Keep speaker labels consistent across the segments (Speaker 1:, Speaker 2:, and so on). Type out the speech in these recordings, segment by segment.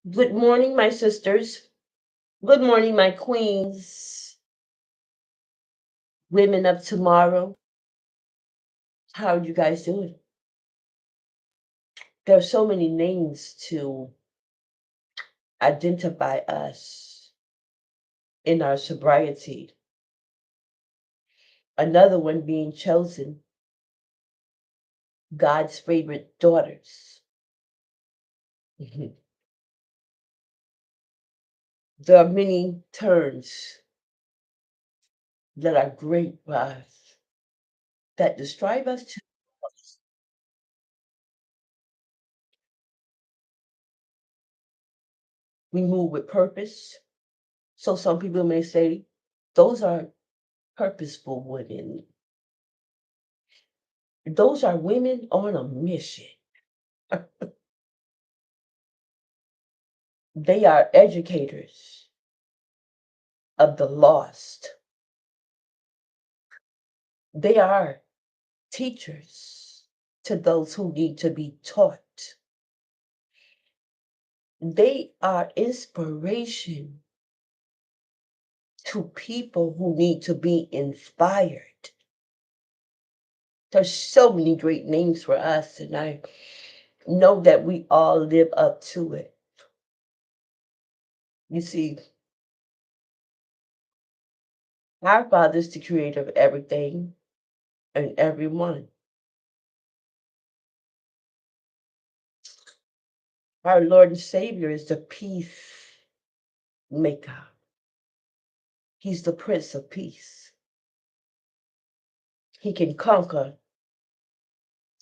Speaker 1: Good morning, my sisters. Good morning, my queens, women of tomorrow. How are you guys doing? There are so many names to identify us in our sobriety. Another one being chosen, God's favorite daughters. Mhm. There are many terms that are great for us that describe us too. We move with purpose. So some people may say, those are purposeful women. Those are women on a mission. They are educators of the lost. They are teachers to those who need to be taught. They are inspiration to people who need to be inspired. There's so many great names for us, and I know that we all live up to it. You see, our Father is the creator of everything and everyone. Our Lord and Savior is the peace maker. He's the Prince of Peace. He can conquer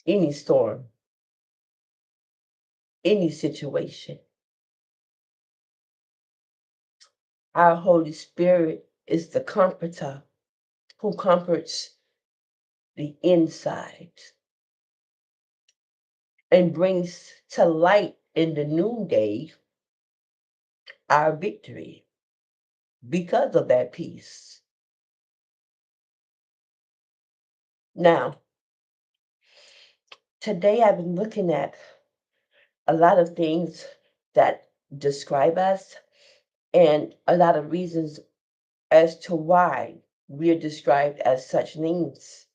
Speaker 1: any storm, any situation. Our Holy Spirit is the comforter who comforts the inside and brings to light in the noonday our victory because of that peace. Now, today I've been looking at a lot of things that describe us and a lot of reasons as to why we are described as such names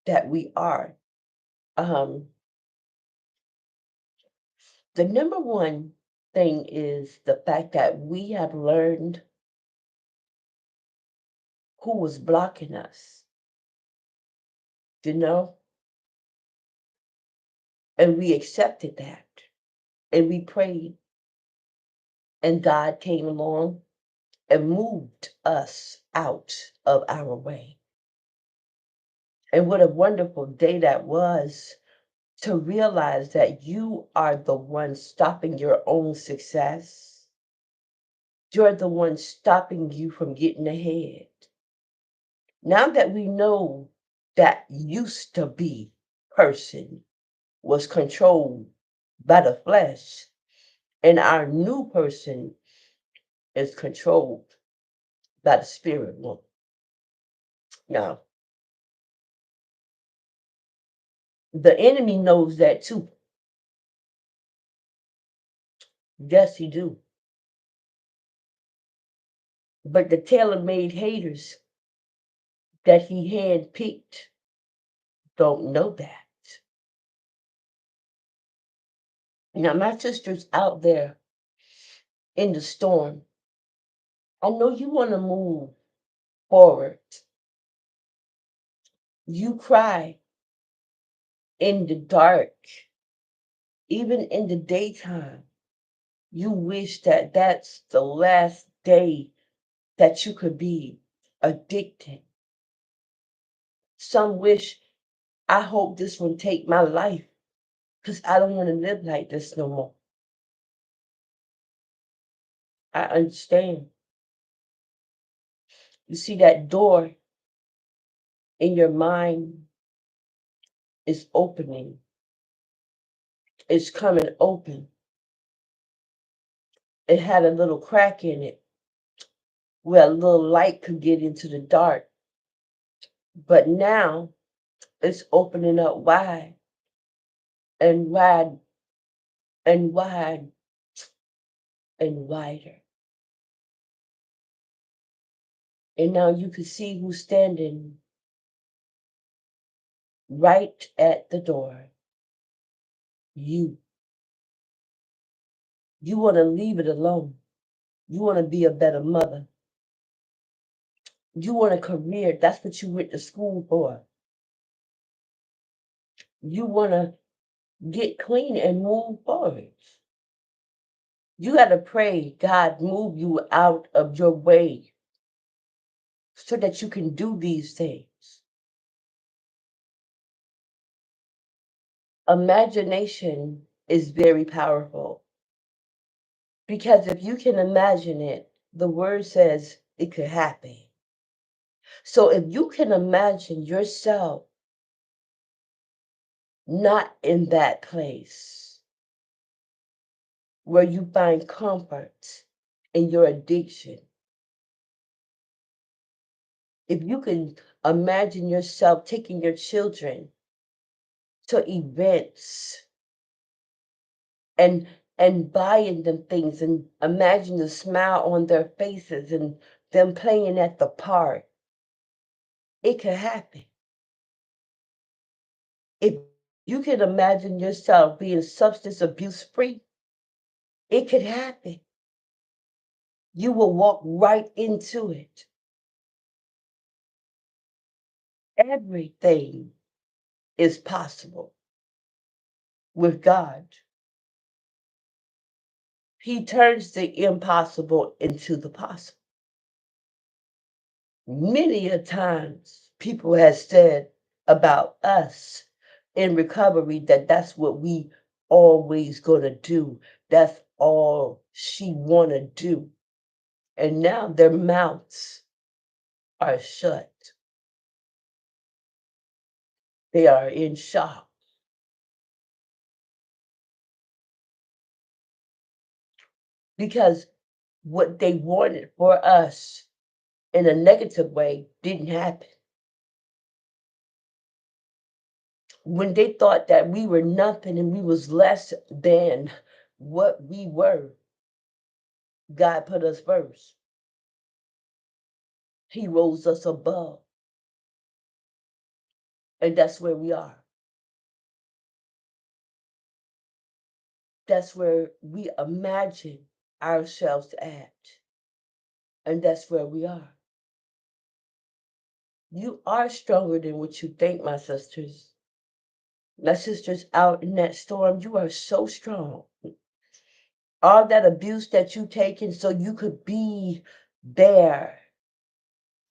Speaker 1: that we are. Um, the number one thing is the fact that we have learned who was blocking us, you know, and we accepted that and we prayed, and God came along and moved us out of our way. And what a wonderful day that was to realize that you are the one stopping your own success. You're the one stopping you from getting ahead. Now that we know that used to be person was controlled by the flesh and our new person is controlled by the spirit one. Now, the enemy knows that too. Yes, he do. But the tailor-made haters that he handpicked don't know that. Now, my sisters out there in the storm, I know you want to move forward. You cry in the dark, even in the daytime. You wish that that's the last day that you could be addicted. Some wish, I hope this one take my life because I don't want to live like this no more. I understand. You see, that door in your mind is opening, it's coming open. It had a little crack in it where a little light could get into the dark. But now it's opening up wide and wide and wide. and wider. And now you can see who's standing right at the door. You. You want to leave it alone. You want to be a better mother. You want a career. That's what you went to school for. You want to get clean and move forward. You got to pray God move you out of your way so that you can do these things. Imagination is very powerful because if you can imagine it, the word says it could happen. So if you can imagine yourself not in that place where you find comfort in your addiction, if you can imagine yourself taking your children to events and buying them things and imagine the smile on their faces and them playing at the park, it could happen. If you can imagine yourself being substance abuse free, it could happen. You will walk right into it. Everything is possible with God. He turns the impossible into the possible. Many a times people have said about us in recovery that that's what we always gonna do. That's all she wanna do. And now their mouths are shut. They are in shock because what they wanted for us in a negative way didn't happen. When they thought that we were nothing and we was less than what we were, God put us first. He rose us above. And that's where we are. That's where we imagine ourselves at. And that's where we are. You are stronger than what you think, my sisters. My sisters out in that storm, you are so strong. All that abuse that you taken so you could be there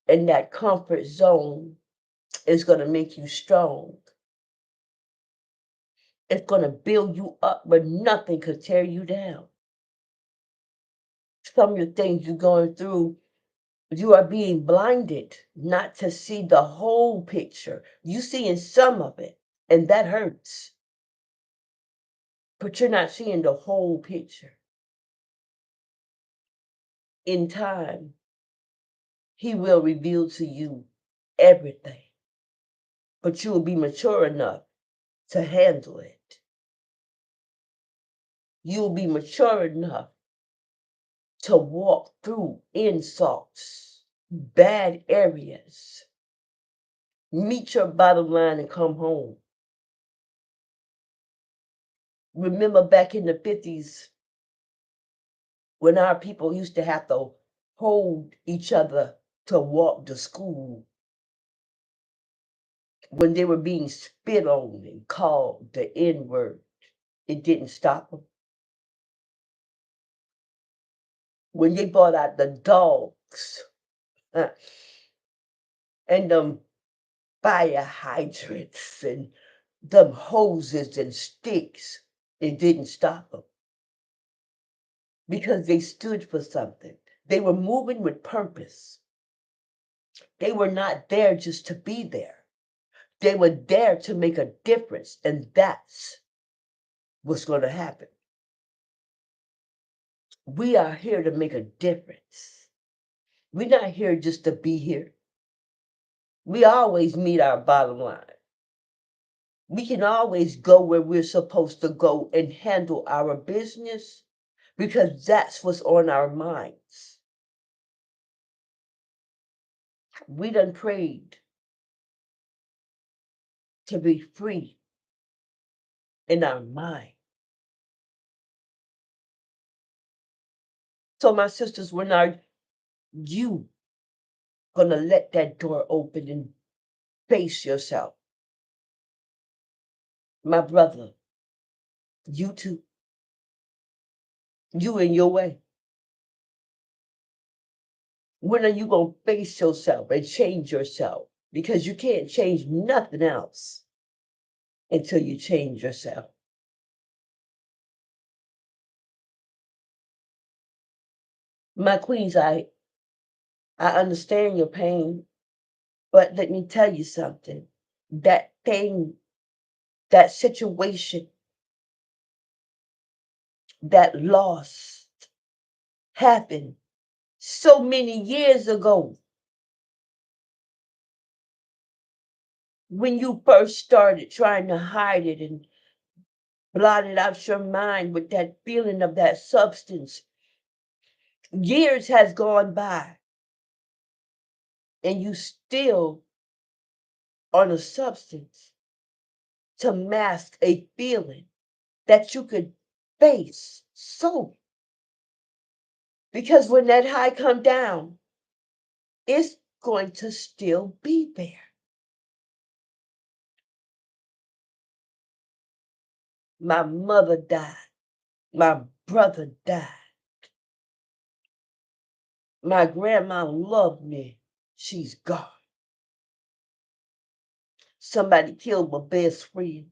Speaker 1: in that comfort zone is going to make you strong. It's going to build you up, but nothing could tear you down. Some of the things you're going through, you are being blinded not to see the whole picture. You seeing some of it, and that hurts. But you're not seeing the whole picture. In time, he will reveal to you everything. But you will be mature enough to handle it. You will be mature enough to walk through insults, bad areas, meet your bottom line and come home. Remember back in the 50s when our people used to have to hold each other to walk to school, when they were being spit on and called the N-word, it didn't stop them. When they brought out the dogs and them fire hydrants and them hoses and sticks, it didn't stop them because they stood for something. They were moving with purpose. They were not there just to be there. They were there to make a difference, and that's what's going to happen. We are here to make a difference. We're not here just to be here. We always meet our bottom line. We can always go where we're supposed to go and handle our business because that's what's on our minds. We done prayed to be free in our mind. So, my sisters, when are you gonna let that door open and face yourself? My brother, you too. You in your way. When are you gonna face yourself and change yourself? Because you can't change nothing else until you change yourself. My queens, I understand your pain, but let me tell you something. That thing, that situation, that loss happened so many years ago when you first started trying to hide it and blotted out your mind with that feeling of that substance. Years has gone by and you still on a substance to mask a feeling that you could face. So, because when that high come down, it's going to still be there. My mother died. My brother died. My grandma loved me. She's gone. Somebody killed my best friend.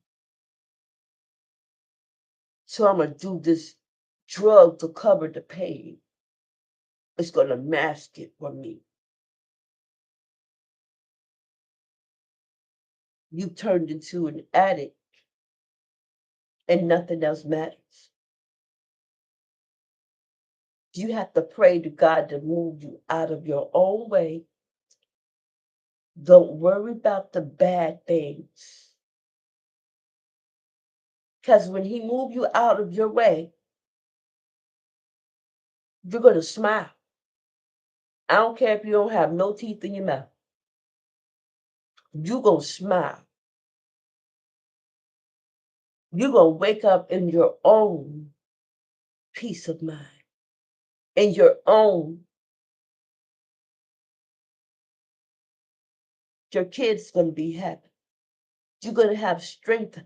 Speaker 1: So I'm going to do this drug to cover the pain. It's going to mask it for me. You turned into an addict and nothing else matters. You have to pray to God to move you out of your own way. Don't worry about the bad things. Because when he moves you out of your way, you're going to smile. I don't care if you don't have no teeth in your mouth. You're going to smile. You're going to wake up in your own peace of mind, in your own. Your kids going to be happy. You're going to have strength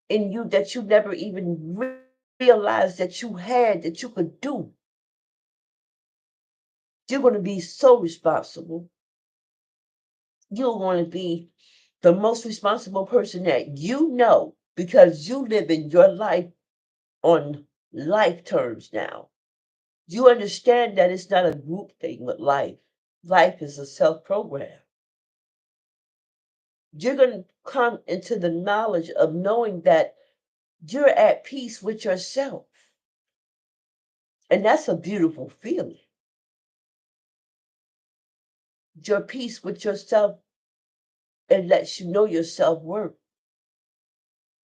Speaker 1: in you that you never even realized that you had, that you could do. You're going to be so responsible. You're going to be the most responsible person that you know because you live in your life on life terms now. You understand that it's not a group thing with life. Life is a self-program. You're going to come into the knowledge of knowing that you're at peace with yourself. And that's a beautiful feeling. Your peace with yourself, and lets you know your self-worth.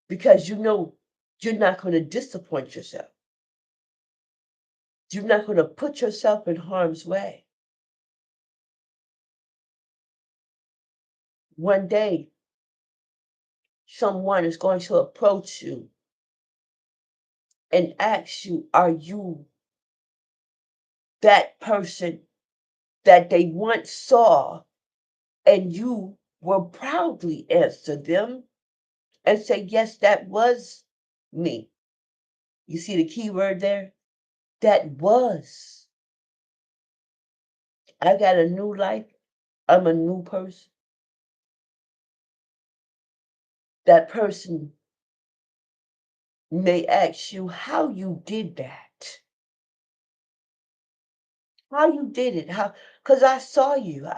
Speaker 1: Because you know you're not going to disappoint yourself. You're not going to put yourself in harm's way. One day, someone is going to approach you and ask you, are you that person that they once saw? And you will proudly answer them and say, yes, that was me. You see the key word there? That was. I got a new life. I'm a new person. That person may ask you how you did that. How you did it. How? Because I saw you.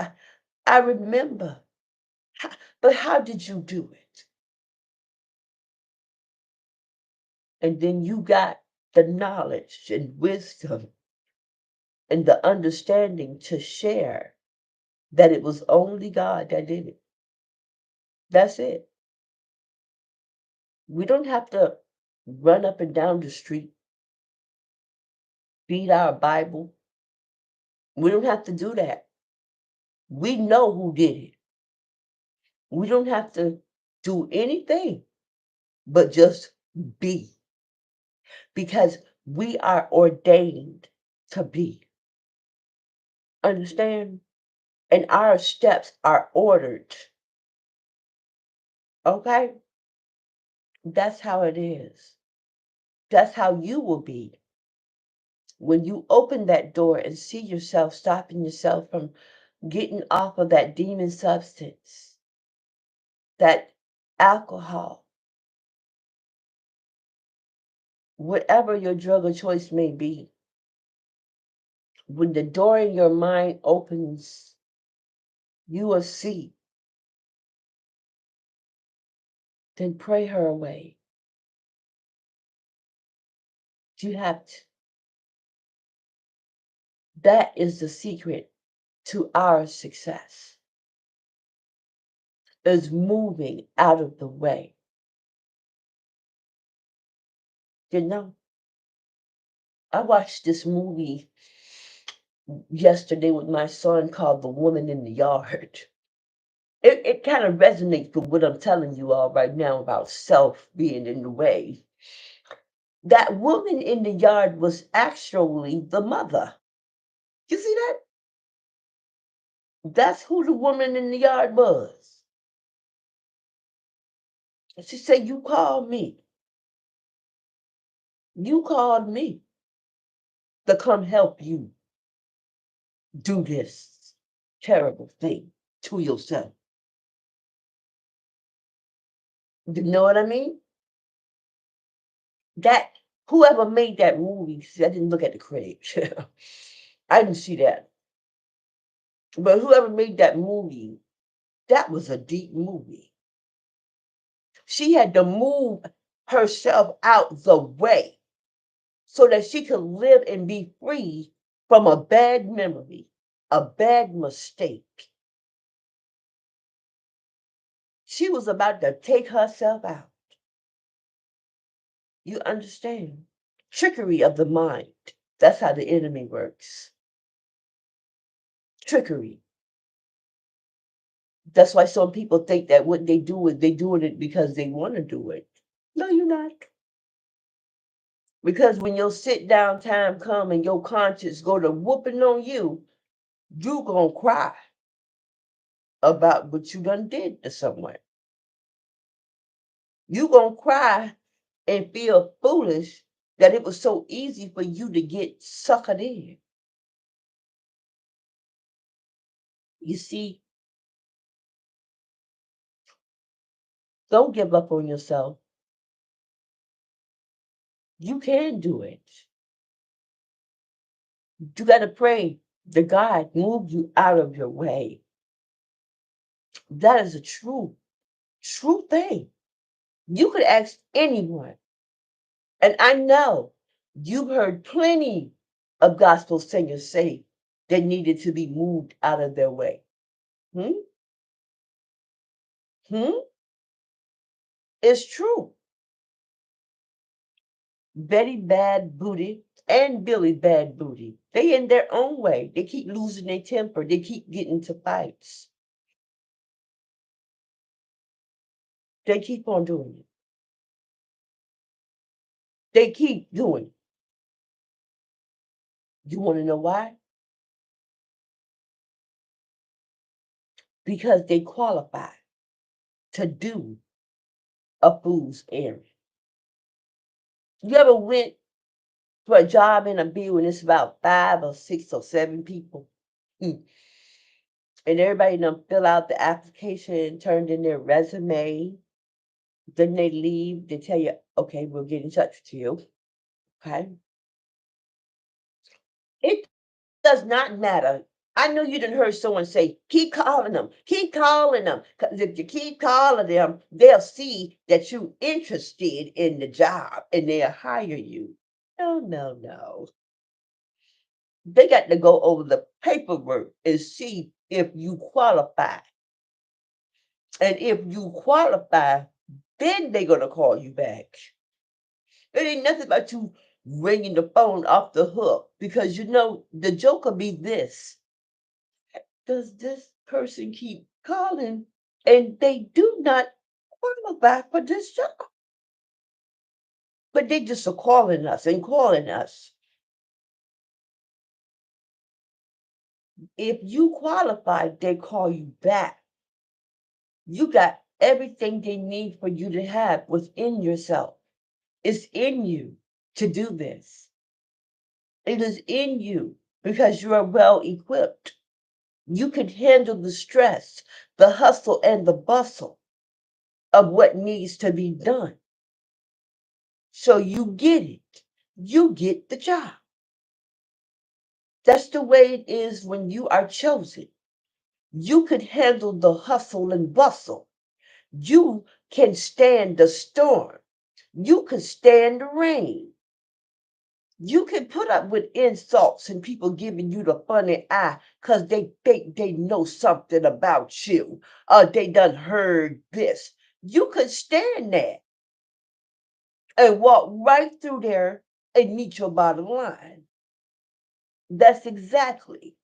Speaker 1: I remember. But how did you do it? And then you got the knowledge and wisdom and the understanding to share that it was only God that did it. That's it. We don't have to run up and down the street read our Bible. We don't have to do that. We know who did it. We don't have to do anything but just be, because we are ordained to be. Understand? And our steps are ordered. Okay? That's how it is. That's how you will be. When you open that door and see yourself stopping yourself from getting off of that demon substance, that alcohol, whatever your drug of choice may be, when the door in your mind opens, you will see. Then pray her away. You have to. That is the secret to our success, is moving out of the way. You know, I watched this movie yesterday with my son called The Woman in the Yard. It kind of resonates with what I'm telling you all right now about self being in the way. That woman in the yard was actually the mother. You see that? That's who the woman in the yard was. And she said, "You called me. You called me to come help you do this terrible thing to yourself." You know what I mean? That whoever made that movie, see, I didn't look at the critics. I didn't see that. But whoever made that movie, that was a deep movie. She had to move herself out the way so that she could live and be free from a bad memory, a bad mistake. She was about to take herself out. You understand? Trickery of the mind. That's how the enemy works. Trickery. That's why some people think that what they do is they doing it because they want to do it. No, you're not. Because when your sit down time come and your conscience go to whooping on you, you gonna cry about what you done did to someone. You gonna cry and feel foolish that it was so easy for you to get suckered in. You see, don't give up on yourself. You can do it. You gotta pray that God move you out of your way. That is a true thing. You could ask anyone. And I know you've heard plenty of gospel singers say they needed to be moved out of their way. Hmm? Hmm? It's true. Betty Bad Booty and Billy Bad Booty, they in their own way. They keep losing their temper. They keep getting into fights. They keep on doing it. They keep doing it. You want to know why? Because they qualify to do a fool's errand. You ever went for a job interview and it's about 5 or 6 or 7 people? Mm. And everybody done fill out the application, turned in their resume. Then they leave. They tell you, okay, we'll get in touch with you. Okay. It does not matter. I know you didn't heard someone say, keep calling them, keep calling them. Because if you keep calling them, they'll see that you're interested in the job and they'll hire you. No, no, no. They got to go over the paperwork and see if you qualify. And if you qualify, then they're going to call you back. It ain't nothing about you ringing the phone off the hook because the joke will be this. Does this person keep calling? And they do not qualify for this job. But they just are calling us and calling us. If you qualify, they call you back. You got everything they need for you to have within yourself. It's in you to do this. It is in you because you are well equipped. You can handle the stress, the hustle, and the bustle of what needs to be done. So you get it. You get the job. That's the way it is when you are chosen. You could handle the hustle and bustle. You can stand the storm. You can stand the rain. You can put up with insults and people giving you the funny eye because they think they know something about you. Or they done heard this. You could stand that and walk right through there and meet your bottom line. That's exactly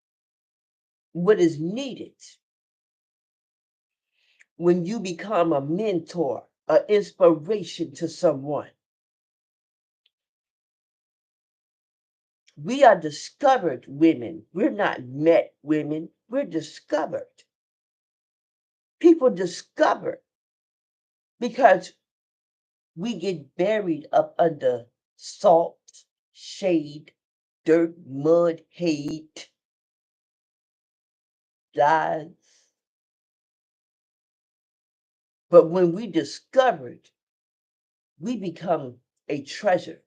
Speaker 1: what is needed when you become a mentor, an inspiration to someone. We are discovered women. We're not met women. We're discovered. People discover because we get buried up under salt, shade, dirt, mud, hate, lies. But when we discovered, we become a treasure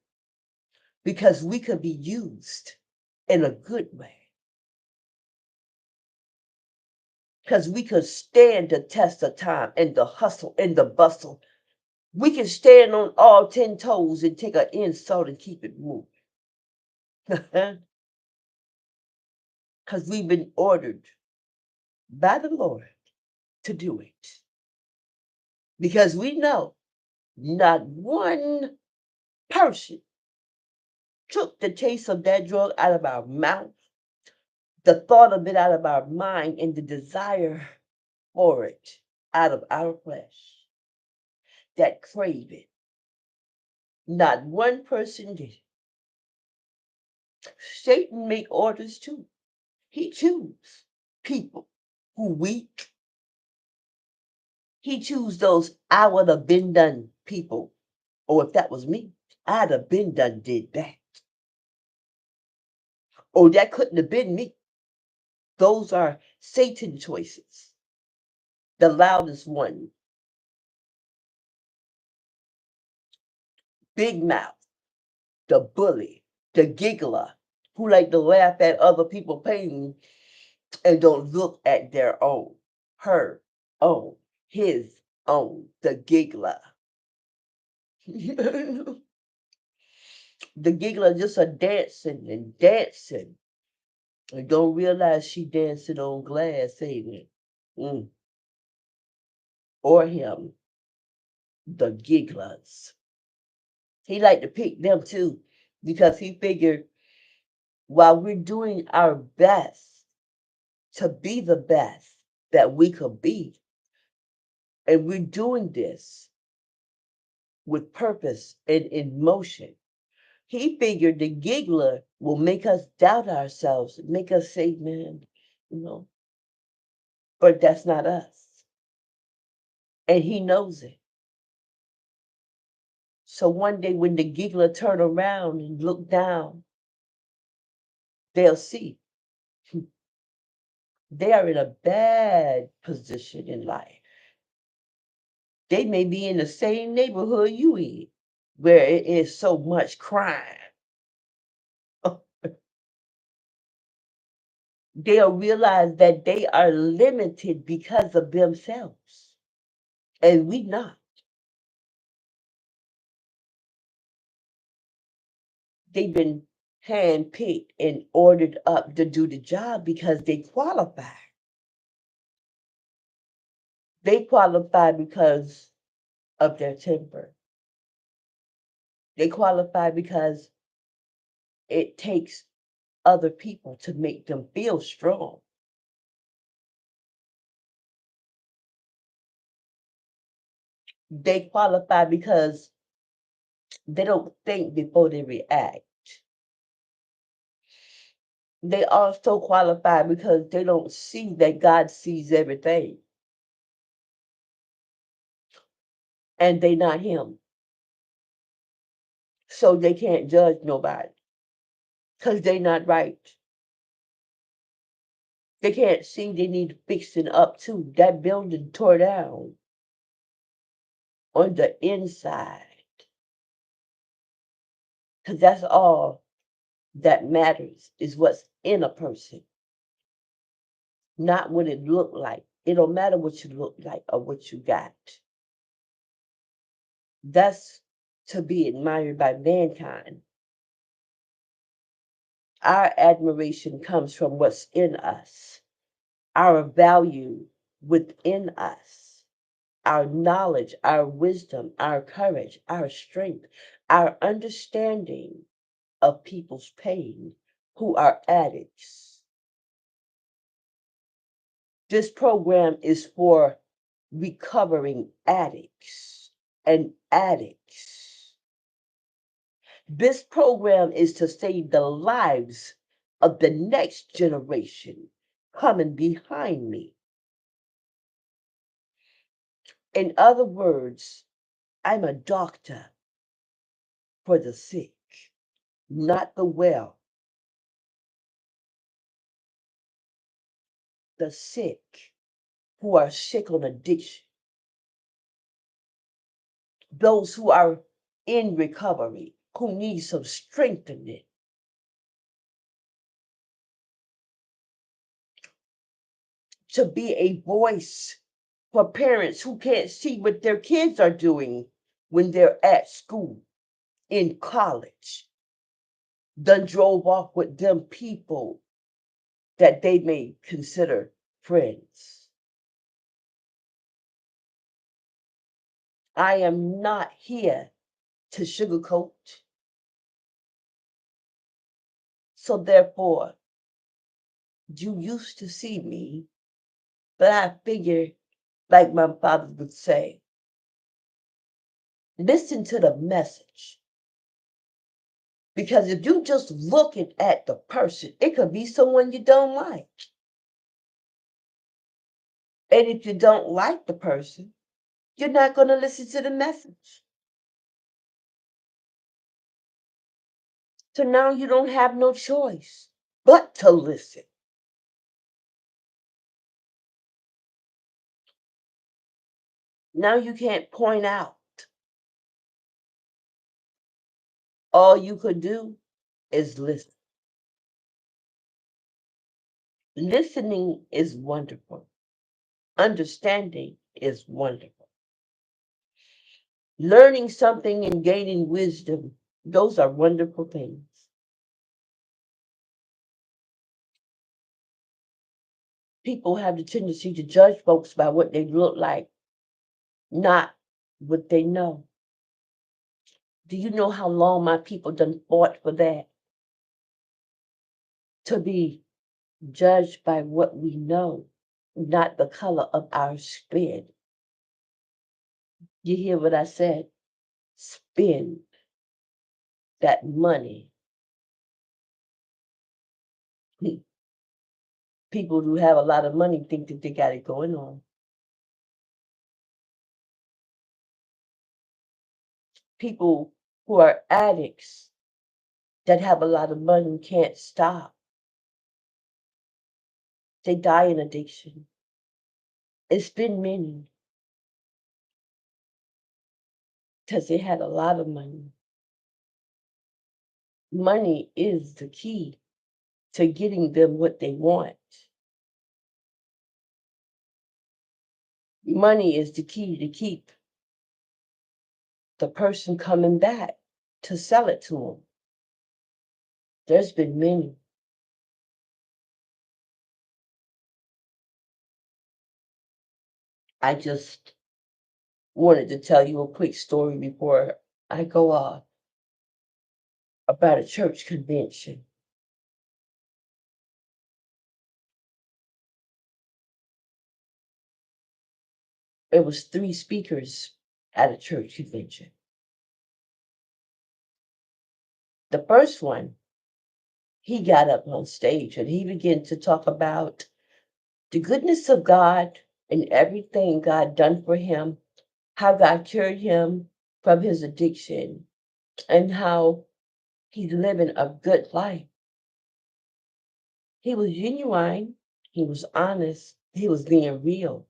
Speaker 1: because we could be used in a good way. Because we could stand the test of time and the hustle and the bustle. We can stand on all 10 toes and take an insult and keep it moving. Because we've been ordered by the Lord to do it. Because we know not one person took the taste of that drug out of our mouth, the thought of it out of our mind, and the desire for it out of our flesh. That crave it. Not one person did. Satan make orders too. He choose people who weak. He choose those I would have been done people. Or if that was me, I'd have been done did that. Or that couldn't have been me. Those are Satan choices. The loudest one. Big mouth. The bully. The giggler. Who like to laugh at other people pain and don't look at their own. Her own. His own. The giggler. The giggler just a dancing and dancing. And don't realize she dancing on glass, ain't it? Or him, the gigglers. He like to pick them too, because he figured while we're doing our best to be the best that we could be, and we're doing this with purpose and in motion, he figured the giggler will make us doubt ourselves, make us say, man, you know, but that's not us. And he knows it. So one day when the giggler turn around and look down, they'll see they are in a bad position in life. They may be in the same neighborhood you in, where it is so much crime. They'll realize that they are limited because of themselves, and we not. They've been handpicked and ordered up to do the job because they qualify. They qualify because of their temper. They qualify because It takes other people to make them feel strong. They qualify because they don't think before they react. They also qualify because they don't see that God sees everything and they not him. So they can't judge nobody because they not right. They can't see they need fixing up too. That building tore down on the inside because that's all that matters is what's in a person, not what it looked like. It don't matter what you look like or what you got. That's to be admired by mankind. Our admiration comes from what's in us, our value within us, our knowledge, our wisdom, our courage, our strength, our understanding of people's pain who are addicts. This program is for recovering addicts and addicts. This program is to save the lives of the next generation coming behind me. In other words, I'm a doctor for the sick, not the well. The sick who are sick on addiction, those who are in recovery, who need some strengthening. To be a voice for parents who can't see what their kids are doing when they're at school, in college, done drove off with them people that they may consider friends. I am not here to sugarcoat. So therefore, you used to see me, but I figure, like my father would say, listen to the message. Because if you just looking at the person, it could be someone you don't like. And if you don't like the person, you're not going to listen to the message. So now you don't have no choice but to listen. Now you can't point out. All you could do is listen. Listening is wonderful. Understanding is wonderful. Learning something and gaining wisdom, those are wonderful things. People have the tendency to judge folks by what they look like, not what they know. Do you know how long my people done fought for that? To be judged by what we know, not the color of our skin. You hear what I said? Spend that money. People who have a lot of money think that they got it going on. People who are addicts that have a lot of money can't stop. They die in addiction. It's been many because they had a lot of money. Money is the key to getting them what they want. Money is the key to keep the person coming back to sell it to them. There's been many. I just wanted to tell you a quick story before I go off. about a church convention. It was 3 speakers at a church convention. The first one, he got up on stage and he began to talk about the goodness of God and everything God done for him, how God cured him from his addiction, and how he's living a good life. He was genuine, he was honest, he was being real.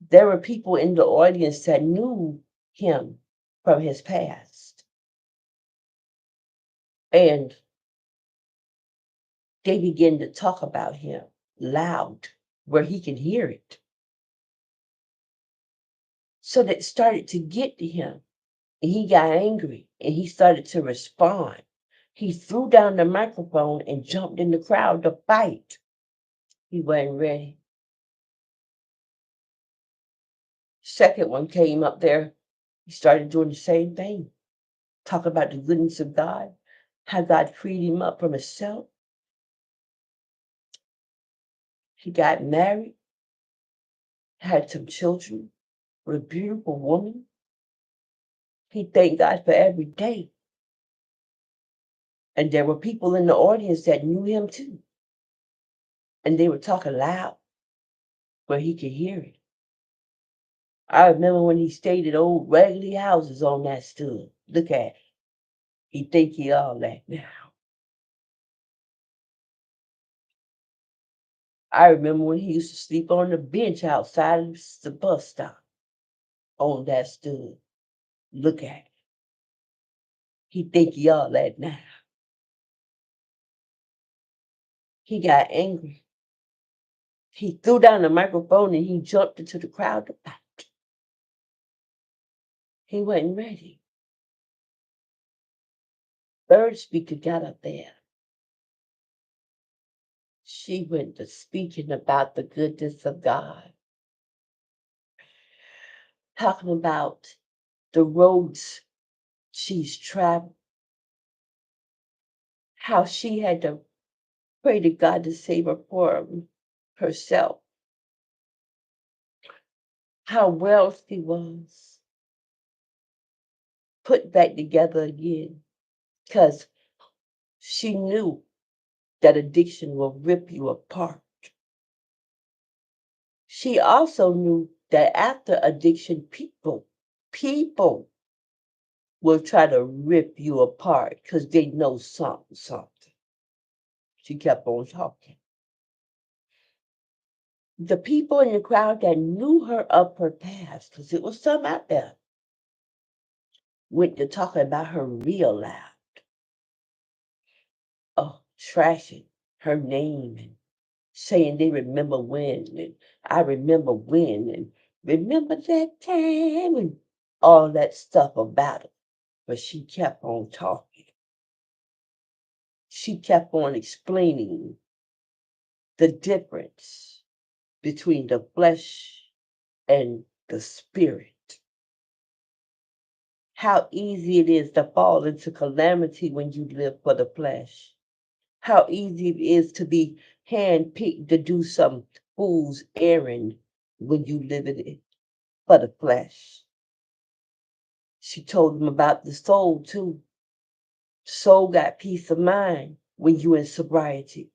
Speaker 1: There were people in the audience that knew him from his past, and they began to talk about him loud where he could hear it. So that started to get to him, and he got angry and he started to respond. He threw down the microphone and jumped in the crowd to fight. He wasn't ready. Second one came up there. He started doing the same thing, talking about the goodness of God, how God freed him up from himself. He got married, had some children with a beautiful woman. He thanked God for every day. And there were people in the audience that knew him too. And they were talking loud where he could hear it. I remember when he stayed at old raggedy houses on that stood. Look at it. He think he all that now. I remember when he used to sleep on the bench outside of the bus stop on that stood. Look at it. He think he all that now. He got angry. He threw down the microphone and he jumped into the crowd to fight. He wasn't ready. Third speaker got up there. She went to speaking about the goodness of God, talking about the roads she's traveled, how she had to pray to God to save her from herself, how well she was put back together again, because she knew that addiction will rip you apart. She also knew that after addiction, people will try to rip you apart because they know something. She kept on talking. The people in the crowd that knew her of her past, because it was some out there, went to talking about her real loud. Oh, trashing her name and saying they remember when, and I remember when, and remember that time, and all that stuff about it. But she kept on talking. She kept on explaining the difference between the flesh and the spirit. How easy it is to fall into calamity when you live for the flesh. How easy it is to be handpicked to do some fool's errand when you live in it for the flesh. She told him about the soul too. Soul got peace of mind when you in sobriety.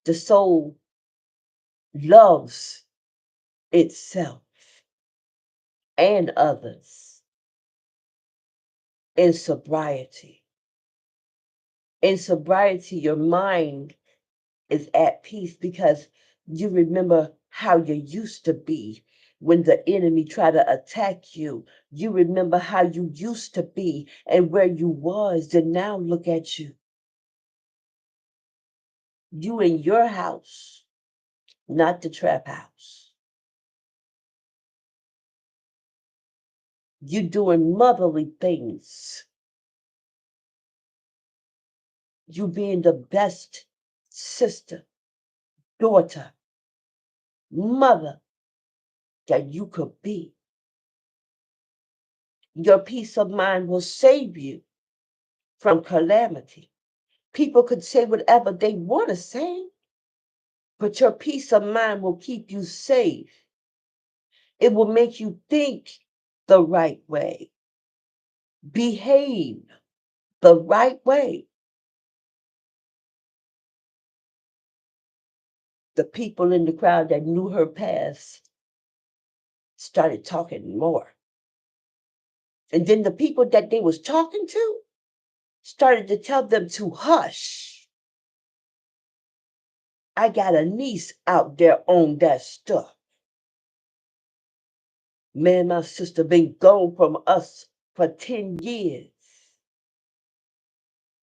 Speaker 1: The soul loves itself and others in sobriety. In sobriety, your mind is at peace because you remember how you used to be when the enemy tried to attack you. You remember how you used to be and where you was, and now look at you. You in your house, not the trap house. You doing motherly things. You being the best sister, daughter, mother that you could be. Your peace of mind will save you from calamity. People could say whatever they want to say, but your peace of mind will keep you safe. It will make you think the right way, behave the right way. The people in the crowd that knew her past started talking more. And then the people that they was talking to started to tell them to hush. I got a niece out there on that stuff. Man, my sister been gone from us for 10 years.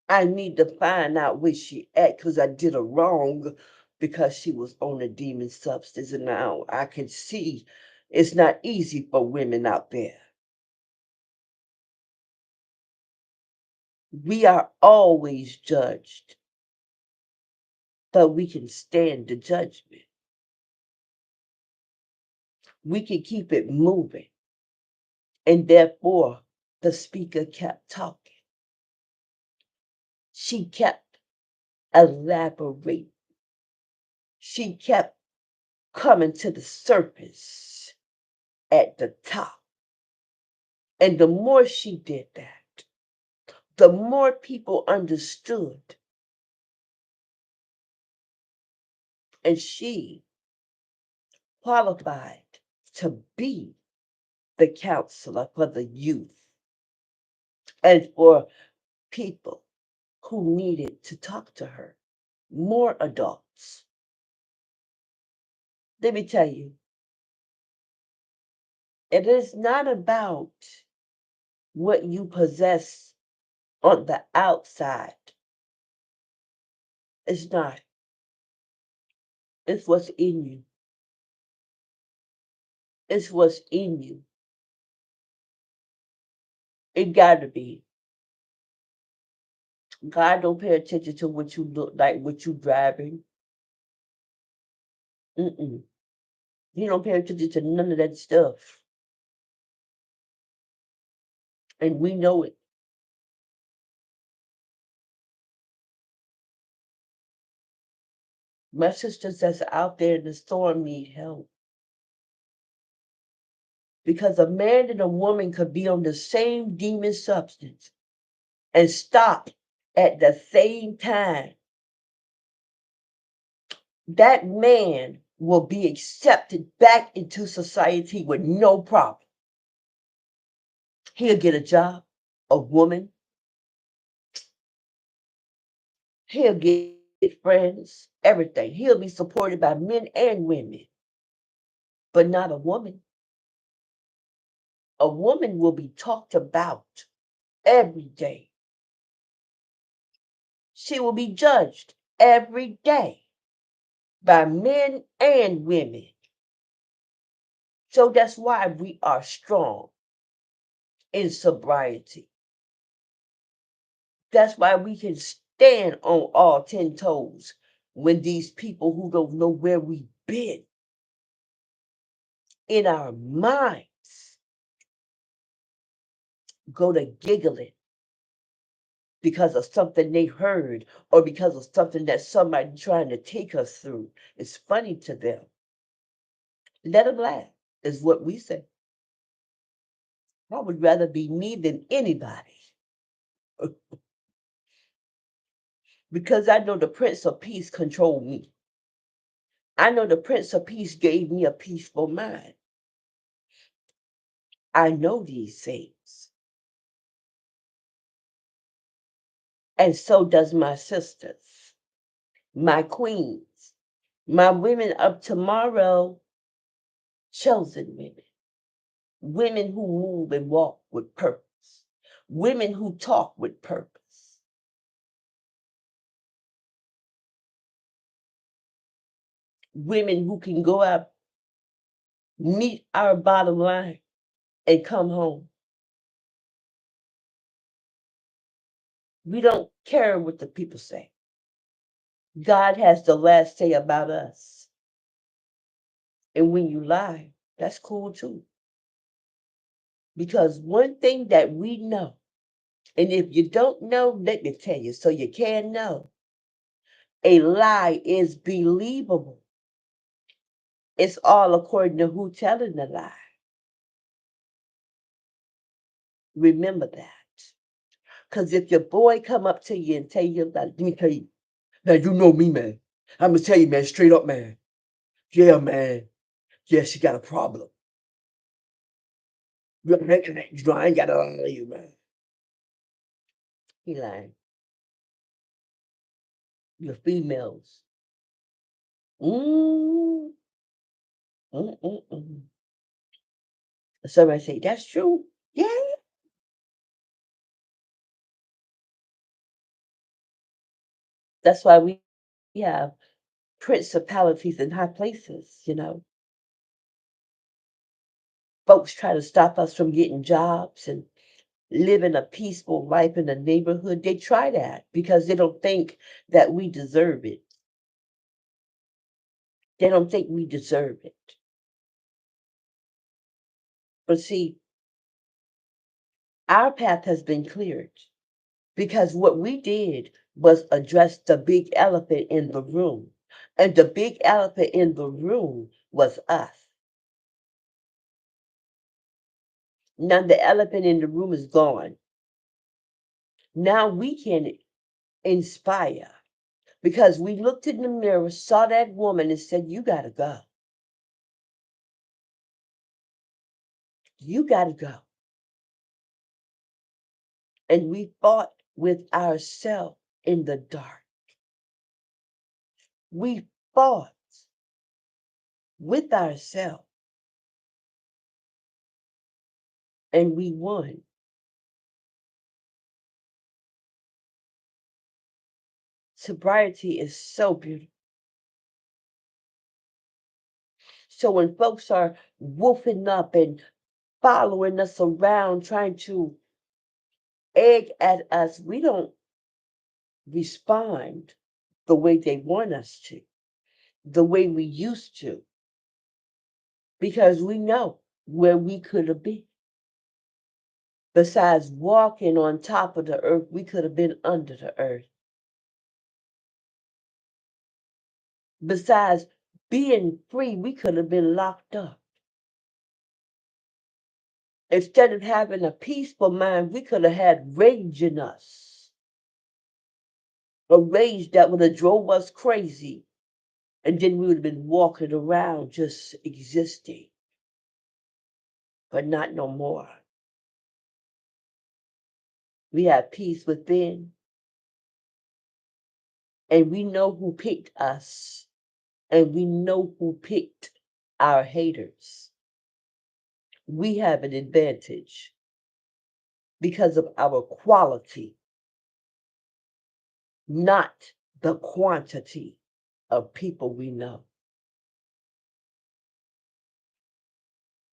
Speaker 1: I need to find out where she at because I did her wrong because she was on a demon substance. And now I can see it's not easy for women out there. We are always judged, but we can stand the judgment. We can keep it moving. And therefore, the speaker kept talking. She kept elaborating. She kept coming to the surface at the top. And the more she did that, the more people understood. And she qualified to be the counselor for the youth and for people who needed to talk to her, more adults. Let me tell you, it is not about what you possess on the outside. It's not. It's what's in you. It's what's in you. It gotta be. God don't pay attention to what you look like, what you driving. Mm-mm. He don't pay attention to none of that stuff. And we know it. My sisters that's out there in the storm need help. Because a man and a woman could be on the same demon substance and stop at the same time. That man will be accepted back into society with no problem. He'll get a job, a woman. He'll get friends, everything. He'll be supported by men and women, but not a woman. A woman will be talked about every day. She will be judged every day by men and women. So that's why we are strong in sobriety. That's why we can stand on all 10 toes when these people who don't know where we've been in our minds go to giggling because of something they heard or because of something that somebody trying to take us through. It's funny to them. Let them laugh, is what we say. I would rather be me than anybody because I know the Prince of Peace controlled me. I know the Prince of Peace gave me a peaceful mind. I know these things. And so does my sisters, my queens, my women of tomorrow, chosen women, women who move and walk with purpose, women who talk with purpose. Women who can go out, meet our bottom line, and come home. We don't care what the people say. God has the last say about us. And when you lie, that's cool too. Because one thing that we know And if you don't know, let me tell you so you can know. A lie is believable. It's all according to who telling the lie. Remember that. Because if your boy come up to you and tell you, let me tell you, now you know me, man. I'm going to tell you, man, straight up, man. Yeah, man. Yeah, she got a problem. You know, I ain't got to lie to you, man. He lying. The females. Mm, mm, mm, mm. Somebody say, that's true. Yeah. That's why we have principalities in high places, you know. Folks try to stop us from getting jobs and living a peaceful life in the neighborhood. They try that because they don't think that we deserve it. They don't think we deserve it. But see, our path has been cleared because what we did was address the big elephant in the room. And the big elephant in the room was us. Now the elephant in the room is gone. Now we can inspire because we looked in the mirror, saw that woman, and said, you got to go. You got to go. And we fought with ourselves in the dark. We fought with ourselves and we won. Sobriety is so beautiful. So when folks are woofing up and following us around, trying to egg at us, we don't respond the way they want us to, the way we used to, because we know where we could have been. Besides walking on top of the earth, we could have been under the earth. Besides being free, we could have been locked up. Instead of having a peaceful mind, we could have had rage in us. A rage that would have drove us crazy. And then we would have been walking around just existing. But not no more. We have peace within. And we know who picked us. And we know who picked our haters. We have an advantage because of our quality, not the quantity of people we know.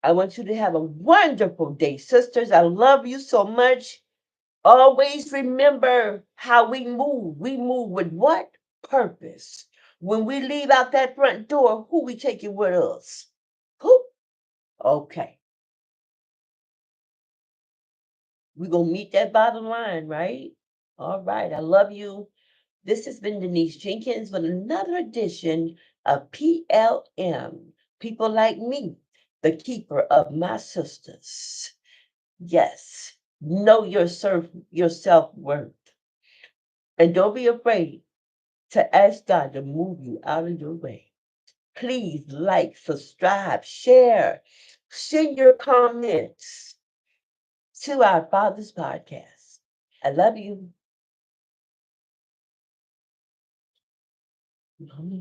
Speaker 1: I want you to have a wonderful day, sisters. I love you so much. Always remember how we move. We move with what? Purpose. When we leave out that front door, who we taking with us? Who? Okay. We're going to meet that bottom line, right? All right. I love you. This has been Denise Jenkins with another edition of PLM. People like me, the keeper of my sisters. Yes, know your self-worth. And don't be afraid to ask God to move you out of your way. Please like, subscribe, share, send your comments to our Father's Podcast. I love you.